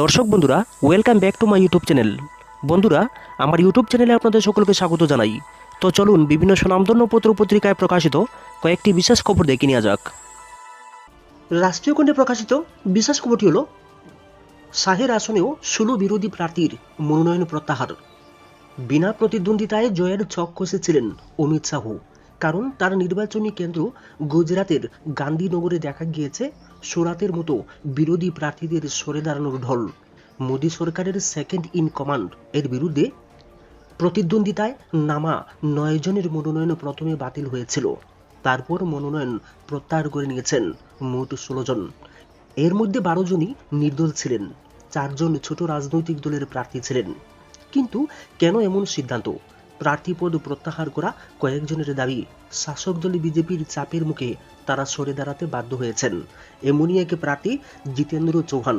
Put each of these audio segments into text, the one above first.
দর্শক বন্ধুরা, welcome back to my YouTube channel. বন্ধুরা, আমার ইউটিউব চ্যানেলে আপনাদের সকলকে স্বাগত জানাই। তো চলুন বিভিন্ন স্বনামধন্য পত্র পত্রিকায় প্রকাশিত কয়েকটি বিশেষ খবর দেখে নেওয়া যাক। রাষ্ট্রীয় খণ্ডে প্রকাশিত বিশেষ খবরটি হল শাহের আসনেও 16 বিরোধী প্রার্থীর মনোনয়ন প্রত্যাহার। বিনা প্রতিদ্বন্দ্বিতায় জয়ের ছক কষেছিলেন অমিত শাহ, কারণ তার নির্বাচনী কেন্দ্র গুজরাতের গান্ধীনগরে দেখা গিয়েছে সুরাতের মতো বিরোধী প্রার্থীদের সরে দাঁড়ানোর ঢল। মোদী সরকারের সেকেন্ড ইন কমান্ড এর বিরুদ্ধে প্রতিদ্বন্দ্বিতায় নামা 9 জনের মনোনয়ন প্রথমে বাতিল হয়েছিল, তারপর মনোনয়ন প্রত্যাহার করে নিয়েছেন মোট 16 জন। এর মধ্যে 12 জনই নির্দল ছিলেন, 4 জন ছোট রাজনৈতিক দলের প্রার্থী ছিলেন। কিন্তু কেন এমন সিদ্ধান্ত? প্রার্থীপদ প্রত্যাহার করা কয়েকজনের দাবি, শাসক দল বিজেপির চাপের মুখে তারা সরে দাঁড়াতে বাধ্য হয়েছেন। এমনই এক প্রার্থী জিতেন্দ্র চৌহান।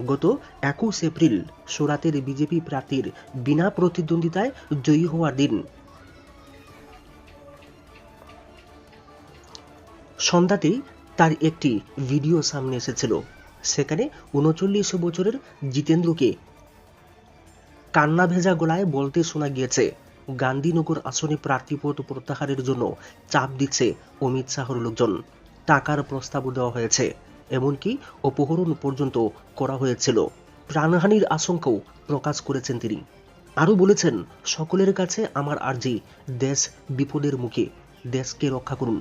গত 21 এপ্রিল সুরাতের বিজেপি প্রার্থীর বিনা প্রতিদ্বন্দ্বিতায় জয়ী হওয়ার দিন সন্ধ্যাতেই তার একটি ভিডিও সামনে এসেছিল। সেখানে 39 বছরের জিতেন্দ্রকে কান্না ভেজা গলায় বলতে শোনা গিয়েছে, গান্ধীনগর আসনে প্রার্থীপদ প্রত্যাহারের জন্য চাপ দিচ্ছে অমিত শাহর লোকজন। টাকার প্রস্তাবও দেওয়া হয়েছে, এমনকি অপহরণ পর্যন্ত করা হয়েছিল। প্রাণহানির আশঙ্কাও প্রকাশ করেছেন তিনি। আরও বলেছেন, সকলের কাছে আমার আর্জি, দেশ বিপদের মুখে, দেশকে রক্ষা করুন।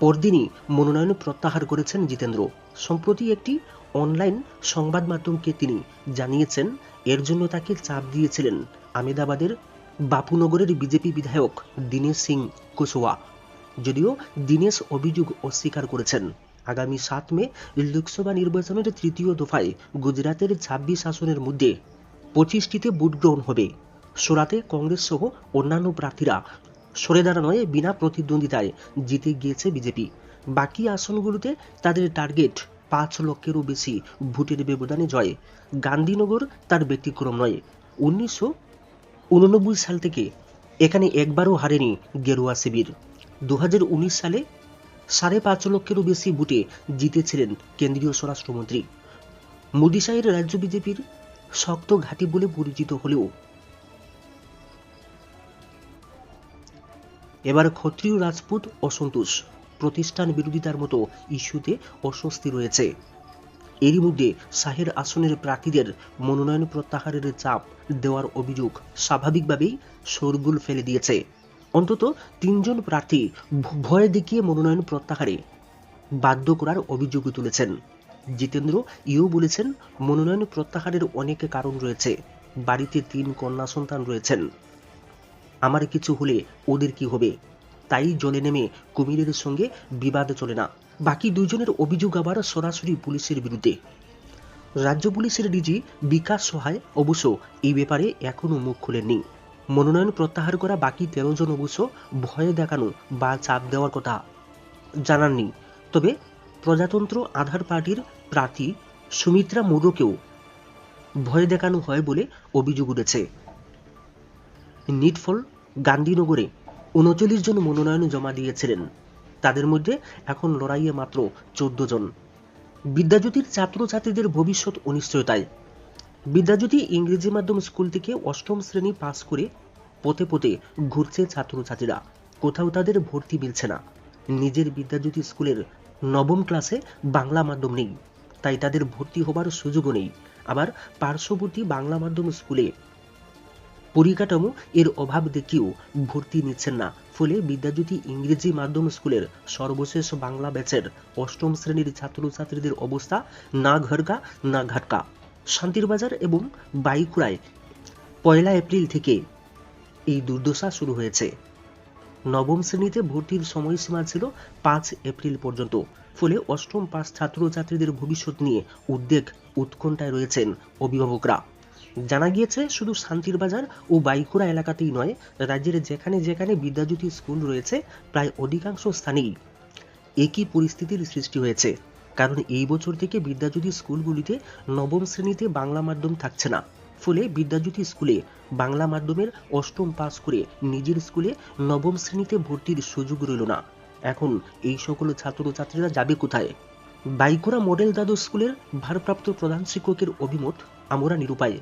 পরদিনই মনোনয়ন প্রত্যাহার করেছেন জিতেন্দ্র। সম্প্রতি একটি অনলাইন সংবাদ মাধ্যমকে তিনি জানিয়েছেন, এর জন্য তাকে চাপ দিয়েছিলেন আমেদাবাদের বাপুনগরের বিজেপি বিধায়ক দীনেশ সিং কুশওয়া। যদিও দীনেশ অভিযোগ অস্বীকার করেছেন। আগামী 7 মে লোকসভা নির্বাচনের তৃতীয় দফায় গুজরাতের 26 আসনের মধ্যে 25টিতে ভোট গ্রহণ হবে। সুরাতে কংগ্রেস সহ অন্যান্য প্রার্থীরা সরে দাঁড়ানোয় বিনা প্রতিদ্বন্দ্বিতায় জিতে গিয়েছে বিজেপি। বাকি আসনগুলোতে তাদের টার্গেট 5 লক্ষেরও বেশি ভোটের ব্যবধানে জয়। গান্ধীনগর তার ব্যতিক্রম নয়। 1989 সাল থেকে এখানে একবারও হারেনি গেরুয়া শিবির। 2019 সালে 5.5 লক্ষেরও বেশি ভোটে জিতেছিলেন কেন্দ্রীয় স্বরাষ্ট্রমন্ত্রী। মোদী শাহের রাজ্য বিজেপির শক্ত ঘাঁটি বলে পরিচিত হলেও এবার ক্ষত্রিয় রাজপুত অসন্তোষ, প্রতিষ্ঠান বিরোধিতার মতো ইস্যুতে অস্বস্তি রয়েছে। এরই মধ্যে শাহের আসনের প্রার্থীদের মনোনয়ন প্রত্যাহারের চাপ দেওয়ার অভিযোগ স্বাভাবিকভাবেই শোরগোল ফেলে দিয়েছে। অন্তত 3 জন প্রার্থী ভয় দেখিয়ে মনোনয়ন প্রত্যাহারে বাধ্য করার অভিযোগ তুলেছেন। জিতেন্দ্র ইও বলেছেন, মনোনয়ন প্রত্যাহারের অনেক কারণ রয়েছে। বাড়িতে 3 কন্যা সন্তান রয়েছেন, আমার কিছু হলে ওদের কি হবে? তাই জলে নেমে কুমিরের সঙ্গে বিবাদ চলে না। বাকি 2 জনের অভিযোগ আবার সরাসরি পুলিশের বিরুদ্ধে। রাজ্য পুলিশের ডিজি বিকাশ সহায় অবশ্য এই ব্যাপারে এখনও মুখ খুলেননি। মনোনয়ন প্রত্যাহার করা বাকি 13 জন অবশ্য ভয় দেখানো বা চাপ দেওয়ার কথা জানাননি। তবে প্রজাতন্ত্র আধার পার্টির প্রার্থী সুমিত্রা মুর্মুকেও ভয় দেখানো হয় বলে অভিযোগ উঠেছে। নিটফল গান্ধীনগরে 39 জন মনোনয়ন জমা দিয়েছিলেন, তাদের মধ্যে এখন লড়াইয়ে মাত্র 14 জন। বিদ্যাজ্যোতির ছাত্রছাত্রীদের ভবিষ্যৎ অনিশ্চয়তায়। বিদ্যাজ্যোতি ইংরেজি মাধ্যম স্কুল থেকে 8ম শ্রেণী পাস করে পথে পথে ঘুরছে ছাত্রছাত্রীরা। কোথাও তাদের ভর্তি মিলছে না। নিজের বিদ্যাজ্যোতি স্কুলের 9ম ক্লাসে বাংলা মাধ্যম নেই, তাই তাদের ভর্তি হবার সুযোগও নেই। আবার পার্শ্ববর্তী বাংলা মাধ্যম স্কুলে পরিকাঠামো এর অভাব দেখিয়েও ভর্তি নিচ্ছেন না। ফলে বিদ্যাজ্যোতি ইংরেজি মাধ্যম স্কুলের সর্বশেষ বাংলা ব্যাচের 8ম শ্রেণীর ছাত্রছাত্রীদের অবস্থা না ঘরকা না ঘাটকা। শান্তিরবাজার এবং বাইকুড়ায় 1 এপ্রিল থেকে এই দুর্দশা শুরু হয়েছে। 9ম শ্রেণীতে ভর্তির সময়সীমা ছিল 5 এপ্রিল পর্যন্ত। ফলে 8ম পাস ছাত্রছাত্রীদের ভবিষ্যৎ নিয়ে উদ্বেগ উৎকণ্ঠায় রয়েছেন অভিভাবকরা। জানা গিয়েছে, শুধু শান্তিরবাজার ও বাইকুড়া এলাকাতেই নয়, রাজ্যের যেখানে যেখানে বিদ্যাজ্যোতি স্কুল রয়েছে প্রায় অধিকাংশ স্থানেই একই পরিস্থিতির সৃষ্টি হয়েছে। কারণ এই বছর থেকে বিদ্যাজ্যোতি স্কুলগুলিতে 9ম শ্রেণীতে বাংলা মাধ্যম থাকছে না। ফলে বিদ্যাজ্যোতি স্কুলে বাংলা মাধ্যমের 8ম পাস করে নিজের স্কুলে 9ম শ্রেণীতে ভর্তির সুযোগ রইল না। এখন এই সকল ছাত্রছাত্রীরা যাবে কোথায়? বাইকুড়া মডেল দ্বাদশ স্কুলের ভারপ্রাপ্ত প্রধান শিক্ষকের অভিমত আমরা নিরুপায়।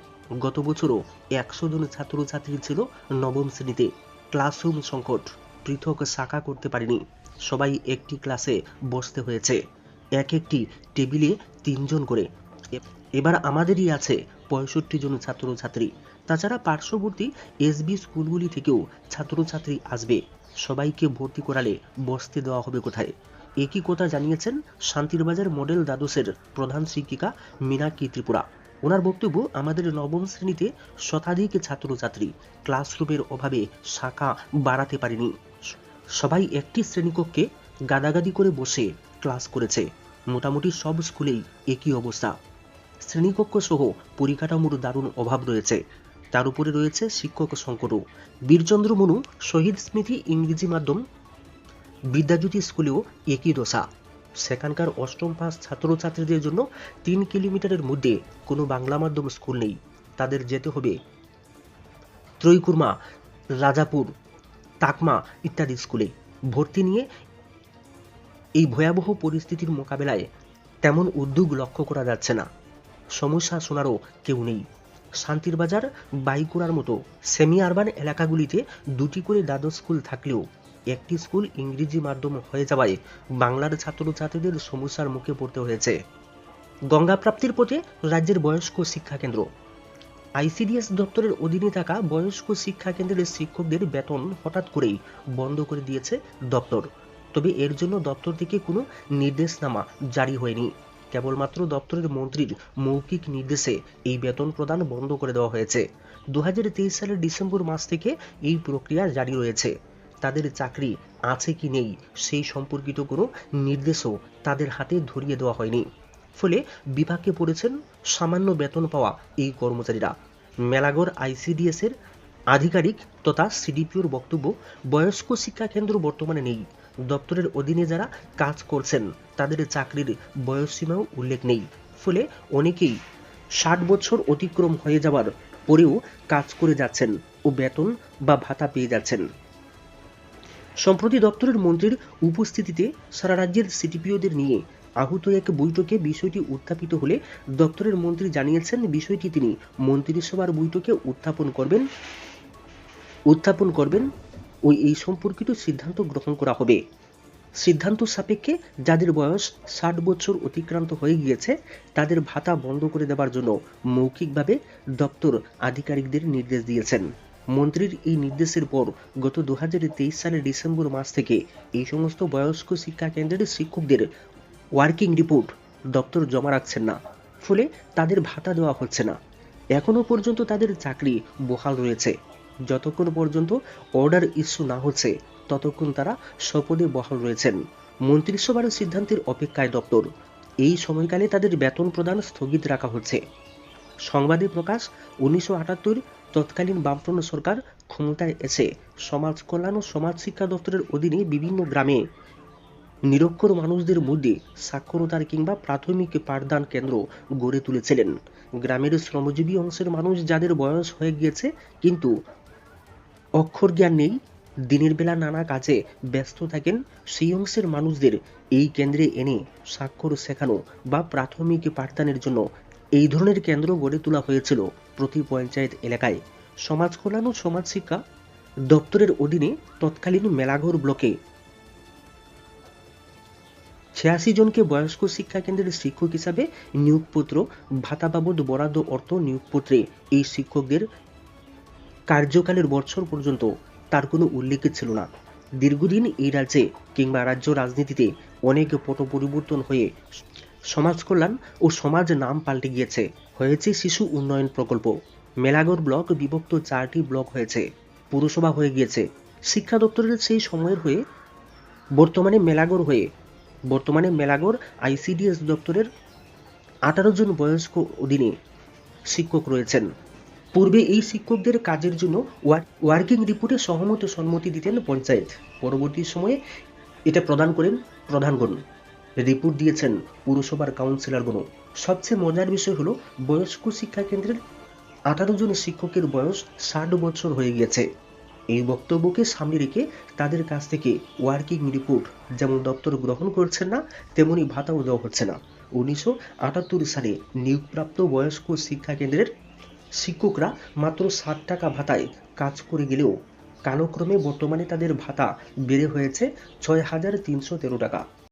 গত বছরও 100 জন ছাত্রছাত্রী ছিল নবম শ্রেণীতে। ক্লাসরুম সংকট, পৃথক শাখা করতে পারিনি, সবাই একটি ক্লাসে বসতে হয়েছে, এক একটি টেবিলে 3 জন করে। এবার আমাদেরই আছে 65 জন ছাত্রছাত্রী। তাছাড়া পার্শ্ববর্তী এসবি স্কুলগুলি থেকেও ছাত্রছাত্রী আসবে। সবাইকে ভর্তি করালে বসতে দেওয়া হবে কোথায়? একই কথা জানিয়েছেন শান্তিরবাজার মডেল দ্বাদশের প্রধান শিক্ষিকা মীনাক্ষী ত্রিপুরা। ওনার বক্তব্য, আমাদের নবম শ্রেণীতে শতাধিক ছাত্রছাত্রী, ক্লাসরুমের অভাবে শাখা বাড়াতে পারেনি। সবাই একটি শ্রেণীকক্ষে গাদাগাদি করে বসে ক্লাস করেছে। মোটামুটি সব স্কুলেই একই অবস্থা। শ্রেণীকক্ষ সহ পরিকাঠামোর দারুণ অভাব রয়েছে। তার উপরে রয়েছে শিক্ষক সংকটও। বীরচন্দ্র মনু শহীদ স্মৃতি ইংরেজি মাধ্যম বিদ্যাজ্যোতি স্কুলেও একই দশা। সেখানকার অষ্টম পাস ছাত্রছাত্রীদের জন্য 3 কিলোমিটারের মধ্যে কোনো বাংলা মাধ্যম স্কুল নেই। তাদের যেতে হবে ত্রৈকুর্মা, রাজাপুর, তাকমা ইত্যাদি স্কুলে। ভর্তি নিয়ে এই ভয়াবহ পরিস্থিতির মোকাবেলায় তেমন উদ্যোগ লক্ষ্য করা যাচ্ছে না। সমস্যা শোনারও কেউ নেই। শান্তিরবাজার, বাইকুড়ার মতো সেমি আরবান এলাকাগুলিতে 2টি করে দ্বাদশ স্কুল থাকলেও একটি স্কুল ইংরেজি মাধ্যম হয়ে যাওয়ায় বাংলার ছাত্রছাত্রীদের সমস্যার মুখে পড়তে হয়েছে। গঙ্গা প্রাপ্তির পথে রাজ্যের বয়স্ক শিক্ষা কেন্দ্র। আইসিডিএস দপ্তরের অধীনে থাকা বয়স্ক শিক্ষা কেন্দ্রের শিক্ষকদের বেতন হঠাৎ করেই বন্ধ করে দিয়েছে দপ্তর। তবে এর জন্য দপ্তর থেকে কোনো নির্দেশনামা জারি হয়নি। কেবলমাত্র দপ্তরের মন্ত্রীর মৌখিক নির্দেশে এই বেতন প্রদান বন্ধ করে দেওয়া হয়েছে। 2023 সালের ডিসেম্বর মাস থেকে এই প্রক্রিয়া জারি রয়েছে। তাদের চাকরি আছে কি নেই সেই সম্পর্কিত কোনো নির্দেশও তাদের হাতে ধরিয়ে দেওয়া হয়নি। ফলে বিপাকে পড়েছেন সামান্য বেতন পাওয়া এই কর্মচারীরা। মেলাগড় আইসিডিএস এর আধিকারিক তথা সিডিপিওর বক্তব্য, বয়স্ক শিক্ষা কেন্দ্র বর্তমানে নেই। দপ্তরের অধীনে যারা কাজ করছেন তাদের চাকরির বয়সসীমাও উল্লেখ নেই। ফলে অনেকেই 60 বছর অতিক্রম হয়ে যাওয়ার পরেও কাজ করে যাচ্ছেন ও বেতন বা ভাতা পেয়ে যাচ্ছেন। সম্প্রতি দপ্তরের মন্ত্রীর উপস্থিতিতে সারা রাজ্যের সিডিপিওদের নিয়ে আহত এক বৈঠকে বিষয়টি উত্থাপিত হলে দপ্তরের মন্ত্রী জানিয়েছেন, বিষয়টি তিনি মন্ত্রিসভার বৈঠকে উত্থাপন করবেন ও এই সম্পর্কিত সিদ্ধান্ত গ্রহণ করা হবে। সিদ্ধান্ত সাপেক্ষে যাদের বয়স 60 বছর অতিক্রান্ত হয়ে গিয়েছে তাদের ভাতা বন্ধ করে দেওয়ার জন্য মৌখিকভাবে দপ্তর আধিকারিকদের নির্দেশ দিয়েছেন। মন্ত্রীর এই নির্দেশের পর গত 2023 সালের ডিসেম্বর মাস থেকে এই সমস্ত বয়স্ক শিক্ষা কেন্দ্রের শিক্ষকদের ওয়ার্কিং রিপোর্ট দপ্তর জমা রাখছেন না। ফলে তাদের ভাতা দেওয়া হচ্ছে না। এখনো পর্যন্ত তাদের চাকরি বহাল রয়েছে। যতক্ষণ পর্যন্ত অর্ডার ইস্যু না হচ্ছে ততক্ষণ তারা স্বপদে বহাল রয়েছেন। মন্ত্রিসভার সিদ্ধান্তের অপেক্ষায় দপ্তর। এই সময়কালে তাদের বেতন প্রদান স্থগিত রাখা হচ্ছে। সংবাদে প্রকাশ, 1978 তৎকালীন বামফ্রন্ট সরকার ক্ষমতায় এসে সমাজ কল্যাণ ও সমাজ শিক্ষা দপ্তরের অধীনে বিভিন্ন গ্রামে নিরক্ষর মানুষদের মধ্যে সাক্ষরতার কিংবা প্রাথমিক পাঠদান কেন্দ্র গড়ে তুলেছিলেন। গ্রামের শ্রমজীবী অংশের মানুষ যাদের বয়স হয়ে গিয়েছে কিন্তু অক্ষর জ্ঞান নেই, দিনের বেলা নানা কাজে ব্যস্ত থাকেন, সেই অংশের মানুষদের এই কেন্দ্রে এনে স্বাক্ষর শেখানো বা প্রাথমিক পাঠদানের জন্য এই ধরনের কেন্দ্র গড়ে তোলা হয়েছিল প্রতি পঞ্চায়েত এলাকায়। সমাজ কল্যাণ ও সমাজ শিক্ষা দপ্তরের অধীনে তৎকালীন মেলাঘর ব্লকে 86 জনকে বয়স্ক শিক্ষা কেন্দ্রের শিক্ষক হিসাবে নিয়োগপত্র, ভাতা বাবদ বরাদ্দ অর্থ নিয়োগপত্রে এই শিক্ষকদের কার্যকালের বছর পর্যন্ত তার কোনো উল্লেখ ছিল না। দীর্ঘদিন এই রাজ্যে কিংবা রাজ্য রাজনীতিতে অনেক পট পরিবর্তন হয়ে সমাজ কল্যাণ ও সমাজ নাম পাল্টে গিয়েছে। হয়েছে শিশু উন্নয়ন প্রকল্প। মেলাঘর ব্লক বিভক্ত 4টি ব্লক হয়েছে, পুরসভা হয়ে গিয়েছে। শিক্ষা দপ্তরের সেই সময়ের হয়ে বর্তমানে মেলাঘর আইসিডিএস দপ্তরের 18 জন বয়স্ক অধীনে শিক্ষক রয়েছেন। পূর্বে এই শিক্ষকদের কাজের জন্য ওয়ার্কিং রিপোর্টে সম্মতি দিতেন পঞ্চায়েত। পরবর্তী সময়ে এটা প্রদান করেন প্রধানগণ, রিপোর্ট দিয়েছেন পুরসভার কাউন্সিলরগণ। সবচেয়ে মজার বিষয় হলো, বয়স্ক শিক্ষা কেন্দ্রের 18 জন শিক্ষকের বয়স 60 বছর হয়ে গিয়েছে। এই বক্তব্যকে সামনে রেখে তাদের কাছ থেকে ওয়ার্কিং রিপোর্ট যেমন দপ্তর গ্রহণ করছেন না, তেমনি ভাতাও দেওয়া হচ্ছে না। 1978 সালে নিয়োগপ্রাপ্ত বয়স্ক শিক্ষা কেন্দ্রের শিক্ষকরা মাত্র 60 টাকা ভাতায় কাজ করে গেলেও কালক্রমে বর্তমানে তাদের ভাতা বেড়ে হয়েছে 6,313 টাকা।